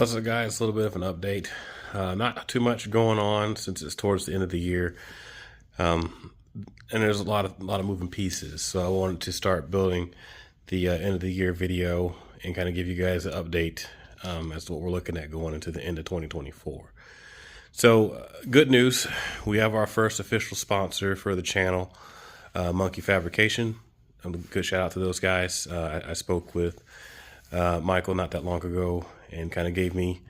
What's up, guys? A little bit of an update. Not too much going on since it's towards the end of the year, and there's a lot of moving pieces. So I wanted to start building the end of the year video and kind of give you guys an update as to what we're looking at going into the end of 2024. So good news, we have our first official sponsor for the channel, Monkey Fabrication. A good shout out to those guys. I spoke with Michael not that long ago and kind of gave me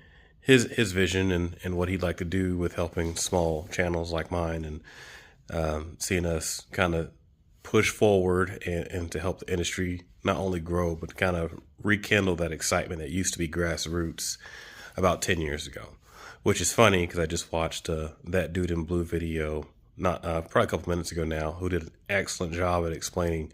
his vision and what he'd like to do with helping small channels like mine, and seeing us kind of push forward and to help the industry not only grow but kind of rekindle that excitement that used to be grassroots about 10 years ago. Which is funny because I just watched that dude in blue video not probably a couple minutes ago now, who did an excellent job at explaining,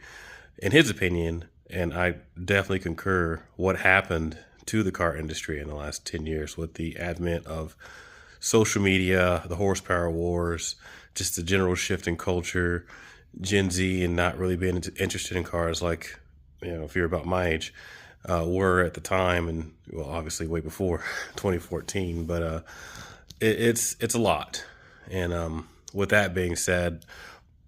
in his opinion, and I definitely concur, what happened to the car industry in the last 10 years with the advent of social media, the horsepower wars, just the general shift in culture, Gen Z and not really being interested in cars like, if you're about my age, were at the time, and well, obviously way before 2014, but it's a lot. And with that being said,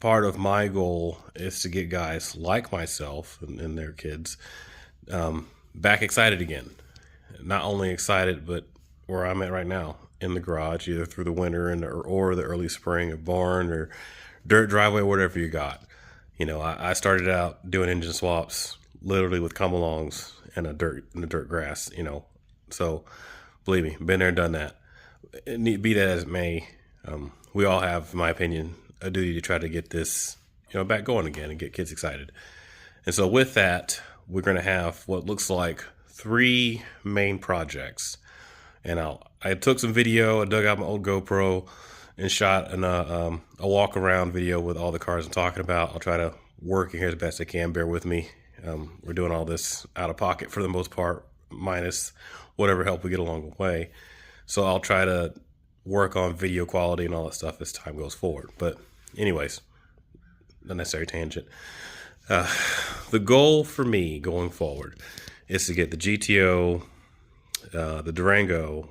part of my goal is to get guys like myself and their kids back excited again. Not only excited, but where I'm at right now, in the garage, either through the winter or the early spring, a barn or dirt driveway, whatever you got. I started out doing engine swaps literally with come-alongs and the dirt grass, So believe me, been there and done that. Be that as it may, we all have, in my opinion, a duty to try to get this, back going again and get kids excited. And so with that, we're going to have what looks like 3 main projects. And I took some video, I dug out my old GoPro and shot a walk around video with all the cars I'm talking about. I'll try to work in here as best I can. Bear with me. We're doing all this out of pocket for the most part, minus whatever help we get along the way. So I'll try to work on video quality and all that stuff as time goes forward. But anyways, unnecessary tangent. The goal for me going forward is to get the GTO, the Durango,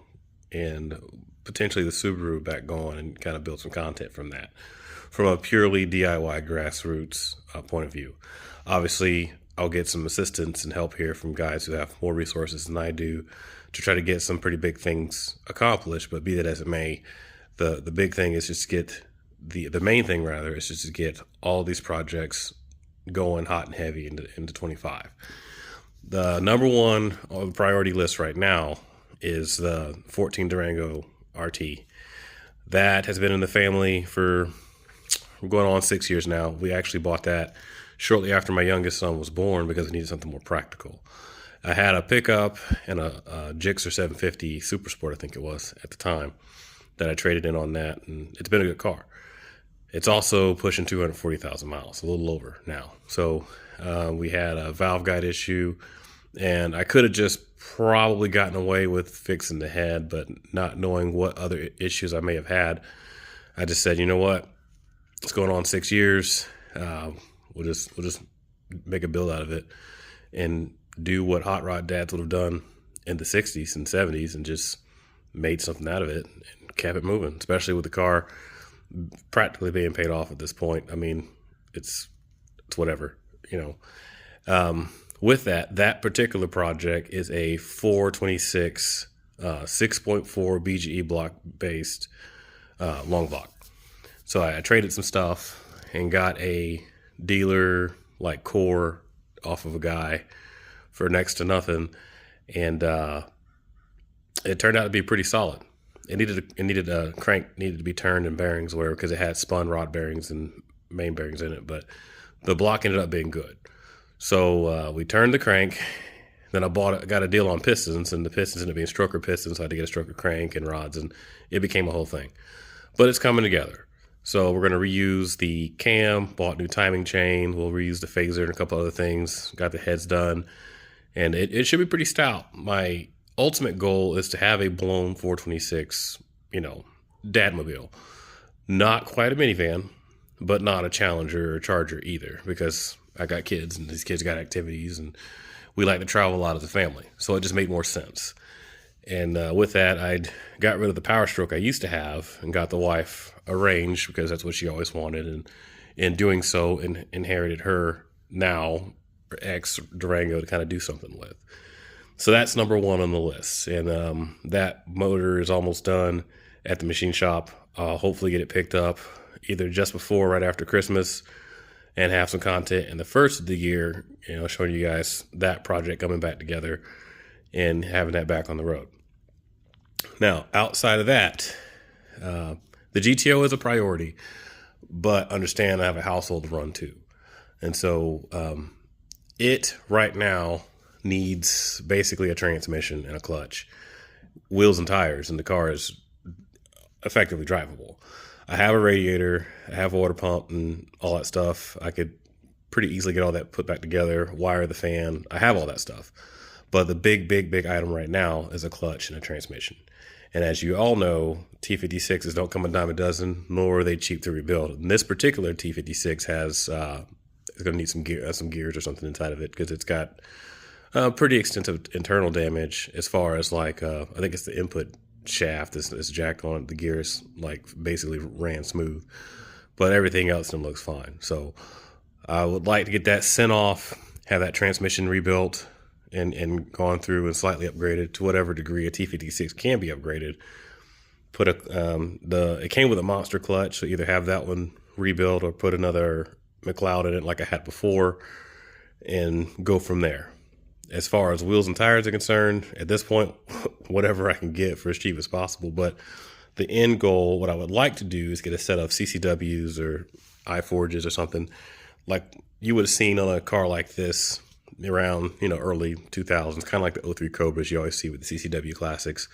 and potentially the Subaru back going and kind of build some content from that, from a purely DIY grassroots point of view. Obviously, I'll get some assistance and help here from guys who have more resources than I do to try to get some pretty big things accomplished. But be that as it may, the big thing is just get the main thing rather is just to get all these projects going hot and heavy into 25. The number one on the priority list right now is the 14 Durango RT. That has been in the family for going on 6 years now. We actually bought that shortly after my youngest son was born because I needed something more practical. I had a pickup and a Gixxer 750 Super Sport, I think it was at the time, that I traded in on that, and it's been a good car. It's also pushing 240,000 miles, a little over now. So we had a valve guide issue, and I could have just probably gotten away with fixing the head, but not knowing what other issues I may have had, I just said, you know what, it's going on 6 years. We'll just make a build out of it and do what hot rod dads would have done in the 60s and 70s and just made something out of it and kept it moving, especially with the car practically being paid off at this point. I mean, it's whatever, With that particular project is a 426 6.4 BGE block based long block. So I traded some stuff and got a dealer like core off of a guy for next to nothing, and it turned out to be pretty solid. It needed a crank needed to be turned and bearings where, because it had spun rod bearings and main bearings in it, but the block ended up being good. So we turned the crank. Then I got a deal on pistons, and the pistons ended up being stroker pistons, so I had to get a stroker crank and rods, and it became a whole thing. But it's coming together. So we're going to reuse the cam, bought new timing chain. We'll reuse the phaser and a couple other things. Got the heads done, and it should be pretty stout. My ultimate goal is to have a blown 426, dadmobile. Not quite a minivan, but not a Challenger or Charger either, because I got kids and these kids got activities and we like to travel a lot as a family. So it just made more sense. And with that, I got rid of the Power Stroke I used to have and got the wife a Range because that's what she always wanted. And in doing so, inherited her now ex Durango to kind of do something with. So that's number one on the list. And that motor is almost done at the machine shop. I'll hopefully get it picked up either just before or right after Christmas and have some content in the first of the year, showing you guys that project coming back together and having that back on the road. Now, outside of that, the GTO is a priority, but understand I have a household to run too. And so it right now needs basically a transmission and a clutch, wheels and tires, and the car is effectively drivable. I have a radiator, I have a water pump and all that stuff. I could pretty easily get all that put back together, wire the fan. I have all that stuff. But the big item right now is a clutch and a transmission. And as you all know, T56s don't come a dime a dozen, nor are they cheap to rebuild. And this particular T56 has, it's going to need some gears or something inside of it because it's got pretty extensive internal damage as far as I think it's the input shaft is jacked on it. The gears basically ran smooth, but everything else looks fine. So I would like to get that sent off, have that transmission rebuilt, and gone through and slightly upgraded to whatever degree a T56 can be upgraded. It came with a monster clutch, so either have that one rebuilt or put another McLeod in it like I had before and go from there. As far as wheels and tires are concerned, at this point, whatever I can get for as cheap as possible. But the end goal, what I would like to do is get a set of CCWs or iForges or something like you would have seen on a car like this around, early 2000s, kind of like the 03 Cobras you always see with the CCW Classics,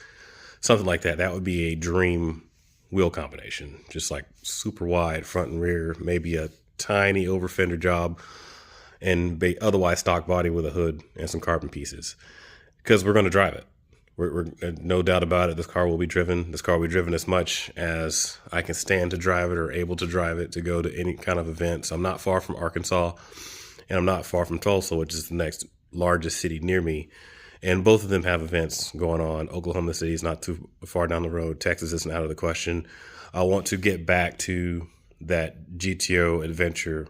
something like that. That would be a dream wheel combination, just like super wide front and rear, maybe a tiny over fender job, and otherwise stock body with a hood and some carbon pieces, because we're going to drive it. We're no doubt about it. This car will be driven. This car will be driven as much as I can stand to drive it or able to drive it to go to any kind of events. I'm not far from Arkansas, and I'm not far from Tulsa, which is the next largest city near me. And both of them have events going on. Oklahoma City is not too far down the road. Texas isn't out of the question. I want to get back to that GTO adventure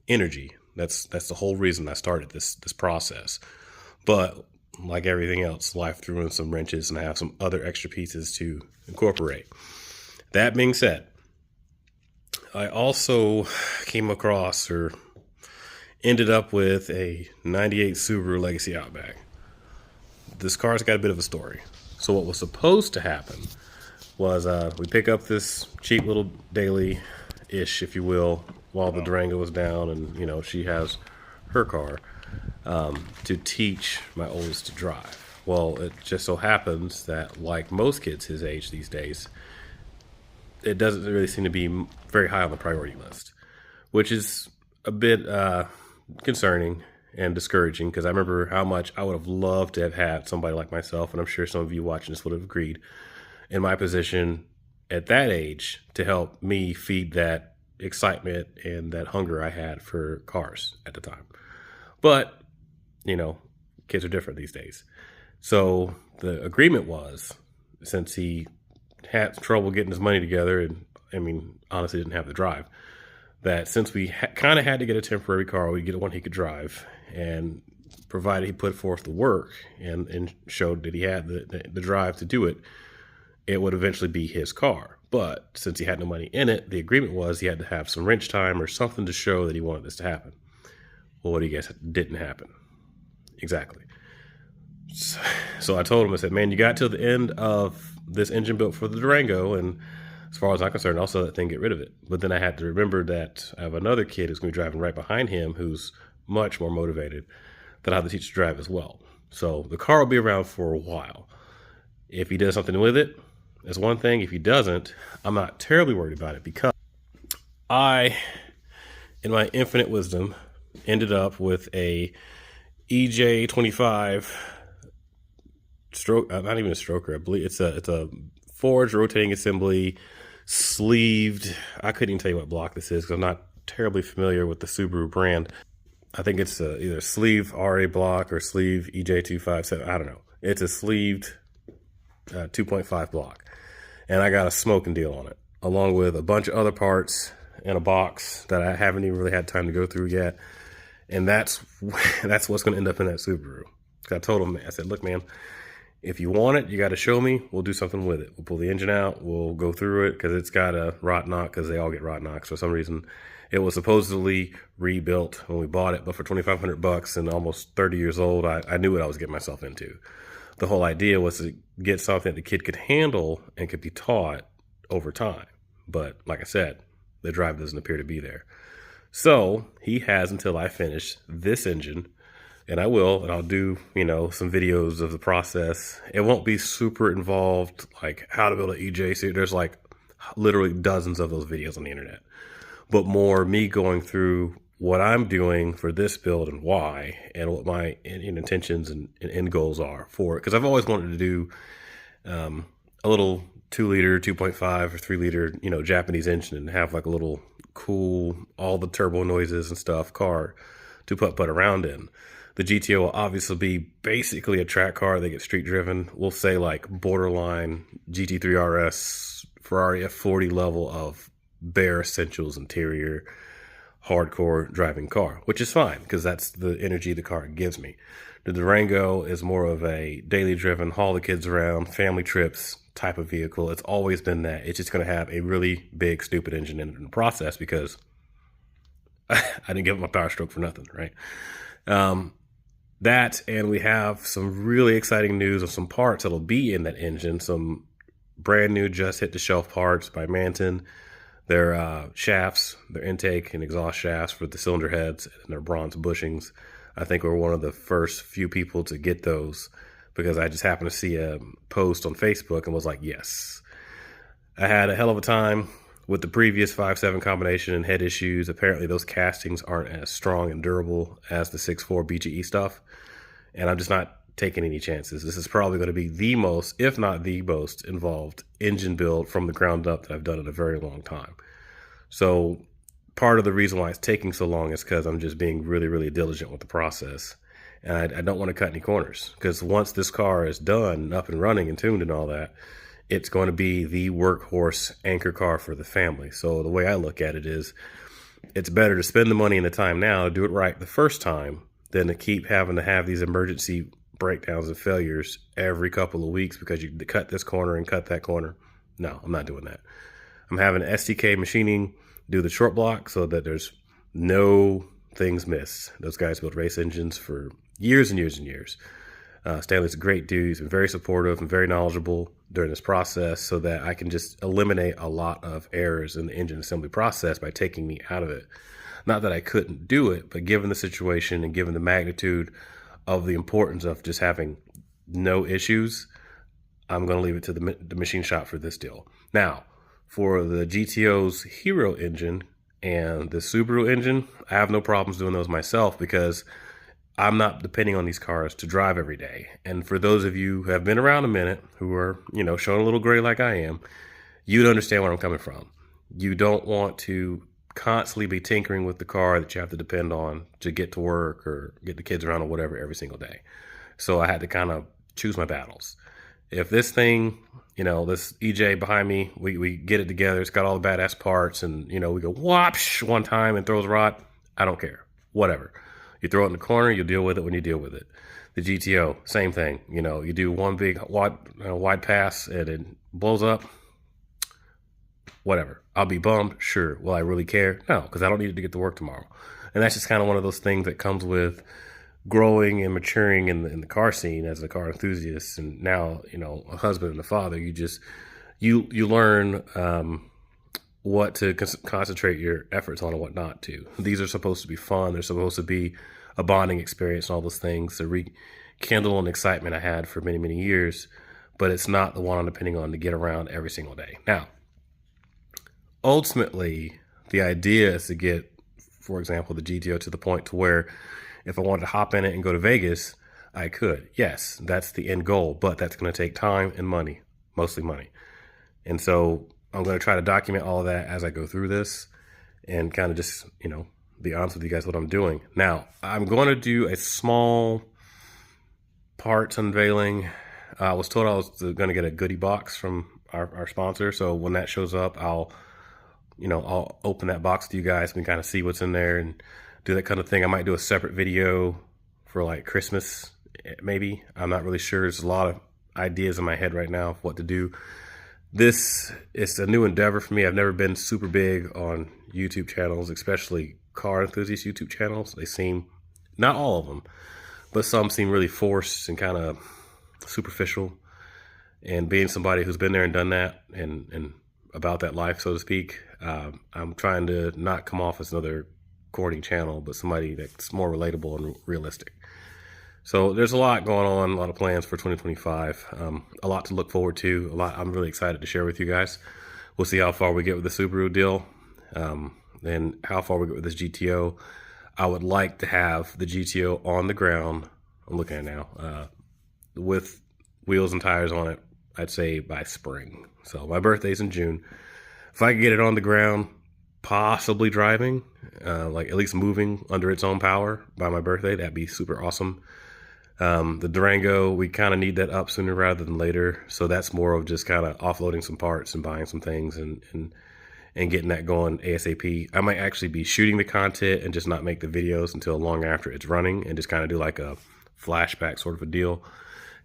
energy. That's the whole reason I started this process. But like everything else, life threw in some wrenches, and I have some other extra pieces to incorporate. That being said, I also came across or ended up with a 98 Subaru Legacy Outback. This car's got a bit of a story. So what was supposed to happen was we pick up this cheap little daily-ish, if you will, while the Durango was down, and she has her car to teach my oldest to drive. Well, it just so happens that, like most kids his age these days, it doesn't really seem to be very high on the priority list, which is a bit concerning and discouraging, because I remember how much I would have loved to have had somebody like myself, and I'm sure some of you watching this would have agreed, in my position at that age to help me feed that excitement and that hunger I had for cars at the time. But, kids are different these days. So the agreement was, since he had trouble getting his money together, and honestly didn't have the drive, that since we kind of had to get a temporary car, we'd get one he could drive, and provided he put forth the work and showed that he had the drive to do it, it would eventually be his car. But since he had no money in it, the agreement was he had to have some wrench time or something to show that he wanted this to happen. Well, what do you guess didn't happen? Exactly. So I told him, I said, man, you got till the end of this engine built for the Durango, and as far as I'm concerned, I'll sell that thing, get rid of it. But then I had to remember that I have another kid who's going to be driving right behind him who's much more motivated, that I have to teach to drive as well. So the car will be around for a while. If he does something with it, that's one thing. If he doesn't, I'm not terribly worried about it, because I, in my infinite wisdom, ended up with a EJ25 stroke, not even a stroker. I believe it's a forged rotating assembly, sleeved. I couldn't even tell you what block this is because I'm not terribly familiar with the Subaru brand. I think it's either sleeve RA block or sleeve EJ257. I don't know. It's a sleeved 2.5 block. And I got a smoking deal on it, along with a bunch of other parts in a box that I haven't even really had time to go through yet. And that's what's going to end up in that Subaru. I told him, I said, look, man, if you want it, you got to show me. We'll do something with it. We'll pull the engine out. We'll go through it because it's got a rot knock, because they all get rot knocks for some reason. It was supposedly rebuilt when we bought it, but for $2,500 and almost 30 years old, I knew what I was getting myself into. The whole idea was to get something that the kid could handle and could be taught over time. But like I said, the drive doesn't appear to be there. So he has until I finish this engine, and I will, and I'll do, some videos of the process. It won't be super involved, like how to build an EJ. So there's like literally dozens of those videos on the internet, but more me going through what I'm doing for this build and why, and what my intentions and end goals are for it. Because I've always wanted to do a little 2-liter, 2.5 or 3-liter, Japanese engine, and have like a little cool, all the turbo noises and stuff car to put around in. The GTO will obviously be basically a track car that gets street driven. We'll say like borderline GT3 RS, Ferrari F40 level of bare essentials interior, hardcore driving car, which is fine because that's the energy the car gives me. The Durango is more of a daily driven, haul the kids around, family trips type of vehicle. It's always been that. It's just going to have a really big, stupid engine in the process because I didn't give it my power stroke for nothing, right? That, and we have some really exciting news of some parts that'll be in that engine. Some brand new, just hit the shelf parts by Manton. Their shafts, their intake and exhaust shafts for the cylinder heads, and their bronze bushings. I think we're one of the first few people to get those because I just happened to see a post on Facebook and was like, yes. I had a hell of a time with the previous 5.7 combination and head issues. Apparently those castings aren't as strong and durable as the 6.4 BGE stuff, and I'm just not taking any chances. This is probably going to be the most, if not the most, involved engine build from the ground up that I've done in a very long time. So part of the reason why it's taking so long is because I'm just being really, really diligent with the process. And I don't want to cut any corners, because once this car is done, up and running and tuned and all that, it's going to be the workhorse anchor car for the family. So the way I look at it is, it's better to spend the money and the time now to do it right the first time than to keep having to have these emergency breakdowns and failures every couple of weeks because you cut this corner and cut that corner. No, I'm not doing that. I'm having STK Machining do the short block so that there's no things missed. Those guys built race engines for years and years and years. Stanley's a great dude. He's been very supportive and very knowledgeable during this process so that I can just eliminate a lot of errors in the engine assembly process by taking me out of it. Not that I couldn't do it, but given the situation and given the magnitude of the importance of just having no issues, I'm going to leave it to the machine shop for this deal. Now, for the GTO's Hero engine and the Subaru engine, I have no problems doing those myself because I'm not depending on these cars to drive every day. And for those of you who have been around a minute, who are, showing a little gray like I am, you'd understand where I'm coming from. You don't want to constantly be tinkering with the car that you have to depend on to get to work or get the kids around or whatever every single day. So I had to kind of choose my battles. If this thing, this EJ behind me, we get it together, it's got all the badass parts, and we go whoosh one time and throws rot, I don't care. Whatever. You throw it in the corner, you deal with it when you deal with it. The GTO, same thing. You do one big wide pass and it blows up. Whatever. I'll be bummed, sure. Will I really care? No, because I don't need it to get to work tomorrow. And that's just kind of one of those things that comes with growing and maturing in the car scene as a car enthusiast, and now a husband and a father. You learn what to concentrate your efforts on and what not to. These are supposed to be fun. They're supposed to be a bonding experience and all those things to rekindle an excitement I had for many, many years, but it's not the one I'm depending on to get around every single day. Now, ultimately, the idea is to get, for example, the GTO to the point to where if I wanted to hop in it and go to Vegas, I could. Yes, that's the end goal, but that's going to take time and money, mostly money. And so I'm going to try to document all of that as I go through this and kind of just, be honest with you guys what I'm doing. Now, I'm going to do a small parts unveiling I was told I was going to get a goodie box from our sponsor. So when that shows up, I'll open that box to you guys and kind of see what's in there and do that kind of thing. I might do a separate video for like Christmas, maybe. I'm not really sure. There's a lot of ideas in my head right now of what to do. This is a new endeavor for me. I've never been super big on YouTube channels, especially car enthusiast YouTube channels. They seem, not all of them, but some seem really forced and kind of superficial. And being somebody who's been there and done that and about that life, so to speak, I'm trying to not come off as another corny channel, but somebody that's more relatable and realistic. So there's a lot going on, a lot of plans for 2025, a lot to look forward to, a lot I'm really excited to share with you guys. We'll see how far we get with the Subaru deal, and how far we get with this GTO. I would like to have the GTO on the ground, I'm looking at it now, with wheels and tires on it, I'd say by spring. So my birthday's in June. If I could get it on the ground, possibly driving, like at least moving under its own power by my birthday, that'd be super awesome. The Durango, we kind of need that up sooner rather than later. So that's more of just kind of offloading some parts and buying some things and getting that going ASAP. I might actually be shooting the content and just not make the videos until long after it's running and just kind of do like a flashback sort of a deal.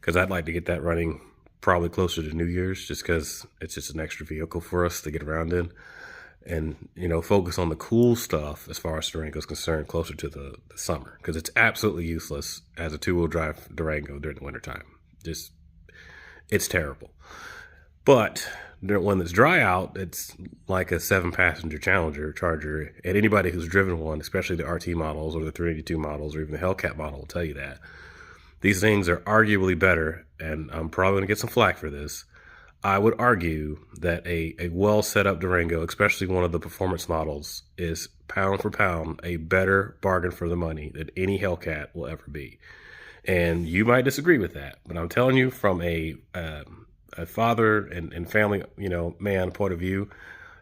Because I'd like to get that running probably closer to New Year's, just because it's just an extra vehicle for us to get around in. And, focus on the cool stuff as far as Durango is concerned closer to the summer. Because it's absolutely useless as a two-wheel drive Durango during the wintertime. It's terrible. But when it's dry out, it's like a 7-passenger Charger. And anybody who's driven one, especially the RT models or the 382 models or even the Hellcat model will tell you that. These things are arguably better, and I'm probably going to get some flack for this. I would argue that a well set up Durango, especially one of the performance models, is pound for pound a better bargain for the money than any Hellcat will ever be. And you might disagree with that, but I'm telling you from a father and family, man point of view,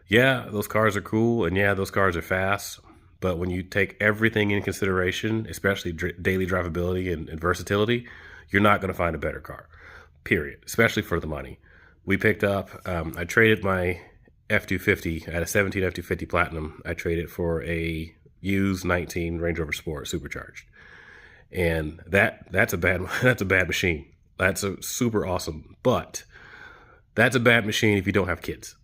yeah, those cars are cool, and yeah, those cars are fast. But when you take everything in consideration, especially daily drivability and versatility, you're not going to find a better car, period, especially for the money. We picked up, I traded my F-250, I had a 17 F-250 Platinum. I traded for a used 19 Range Rover Sport supercharged. And that's a bad machine. That's a super awesome, but that's a bad machine if you don't have kids.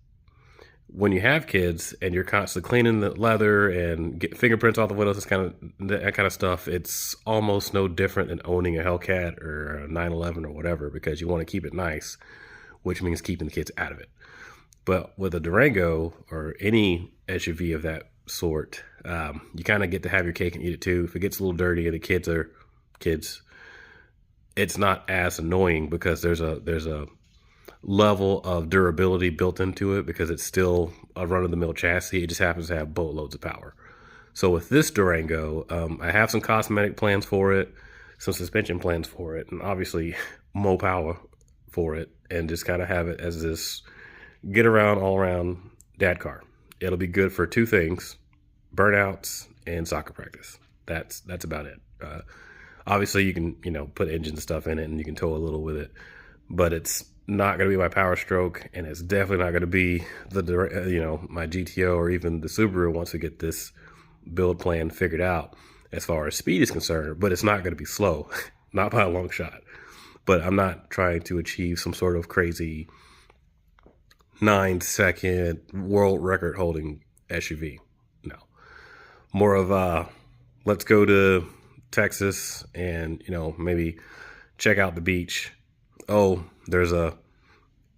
When you have kids and you're constantly cleaning the leather and get fingerprints off the windows, that kind of stuff, it's almost no different than owning a Hellcat or a 911 or whatever, because you want to keep it nice, which means keeping the kids out of it. But with a Durango or any SUV of that sort, you kind of get to have your cake and eat it too. If it gets a little dirty and the kids are kids, it's not as annoying because there's a level of durability built into it because it's still a run-of-the-mill chassis. It just happens to have boatloads of power. So with this Durango, I have some cosmetic plans for it, some suspension plans for it, and obviously more power for it, and just kind of have it as this get around, all around dad car. It'll be good for two things: burnouts and soccer practice. That's about it. Obviously you can, put engine stuff in it and you can tow a little with it, but it's not going to be my power stroke, and it's definitely not going to be my GTO or even the Subaru once we get this build plan figured out as far as speed is concerned. But it's not going to be slow, not by a long shot. But I'm not trying to achieve some sort of crazy 9-second world record holding SUV. No, more of let's go to Texas and maybe check out the beach. Oh, there's a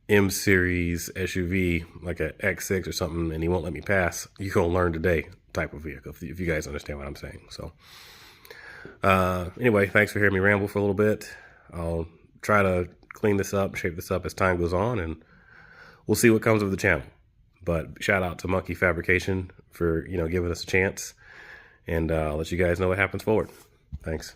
M series SUV, like a X6 or something, and he won't let me pass. You gonna learn today type of vehicle, if you guys understand what I'm saying. So anyway, thanks for hearing me ramble for a little bit. I'll try to clean this up, shape this up as time goes on, and we'll see what comes of the channel. But shout out to Monkey Fabrication for giving us a chance, and I'll let you guys know what happens forward. Thanks.